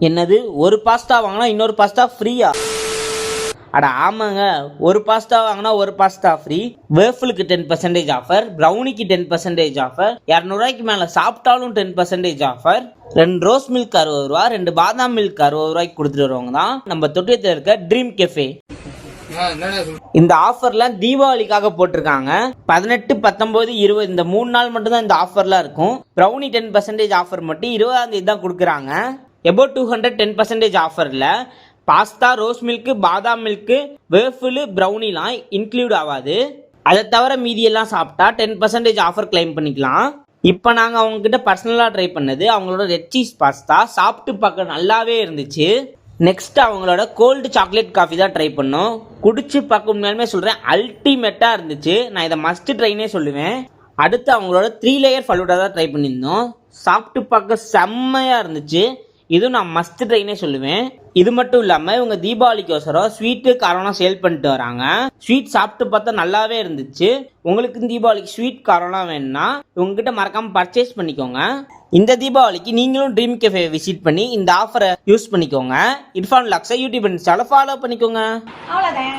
என்னது, ஒரு பாஸ்தா வாங்கினா இன்னொரு பாஸ்தா ஃப்ரீயா? அட ஆமாங்க, ஒரு பாஸ்தா வாங்கினா ஒரு பாஸ்தா ஃப்ரீ. வேஃபிலுக்கு 10% ஆஃபர், ப்ரௌனிக்கு 10% ஆஃபர், 200 ரூபாய்க்கு மேலே சாப்பிட்டாலும் 10% ஆஃபர். 2 ரோஸ் மில்க் 60 ரூபா, 2 பாதாம் மில்க் 60 ரூபாய்க்கு கொடுத்துட்டு வருவாங்க தான் நம்ம தொட்டியத்தில் இருக்க ட்ரீம் கெஃபே. இந்த ஆஃபர்லாம் தீபாவளிக்காக போட்டிருக்காங்க. 18, 19, 20 இந்த 3 நாள் மட்டும் தான் இந்த ஆஃபர்லாம் இருக்கும். ப்ரௌனி 10% ஆஃபர் மட்டும் 20ஆம் தேதி தான் கொடுக்குறாங்க. எபோட் 200 10% ஆஃபரில் பாஸ்தா, ரோஸ் மில்க்கு, பாதாம் மில்க்கு, வேஃபில், ப்ரௌனிலாம் இன்க்ளூட் ஆகாது. அதை தவிர மீதியெல்லாம் சாப்பிட்டா 10% ஆஃபர் கிளைம் பண்ணிக்கலாம். இப்போ நாங்கள் அவங்கக்கிட்ட பர்சனலாக ட்ரை பண்ணது அவங்களோட ரெட் சீஸ் பாஸ்தா. சாப்பிட்டு பார்க்க நல்லாவே இருந்துச்சு. நெக்ஸ்ட் அவங்களோட கோல்டு சாக்லேட் காஃபி தான் ட்ரை பண்ணோம். குடிச்சு பார்க்க உண்மையாலுமே சொல்கிறேன், அல்டிமேட்டாக இருந்துச்சு. நான் இதை மஸ்ட் ட்ரைனே சொல்லுவேன். அடுத்து அவங்களோட 3 லேயர் ஃபலூடா தான் ட்ரை பண்ணியிருந்தோம். சாப்பிட்டு பார்க்க செம்மையாக இருந்துச்சு. இதுவும் நான் மஸ்ட் ட்ரைனே சொல்லுவேன். இது மட்டும் இல்லாமல் இவங்க தீபாவளிக்கோசரம் ஸ்வீட்டு காரம்லாம் சேல் பண்ணிட்டு வராங்க. ஸ்வீட் சாப்பிட்டு பார்த்தா நல்லாவே இருந்துச்சு. உங்களுக்கு தீபாவளிக்கு ஸ்வீட் காரம்லாம் வேணும்னா இவங்ககிட்ட மறக்காமல் பர்ச்சேஸ் பண்ணிக்கோங்க. இந்த தீபாவளிக்கு நீங்களும் ட்ரீம் கெஃபே விசிட் பண்ணி இந்த ஆஃபரை யூஸ் பண்ணிக்கோங்க. இர்ஃபான் வ்லாக்ஸை யூடியூப் இன்ஸ்டால ஃபாலோ பண்ணிக்கோங்க. அவ்வளோதான்.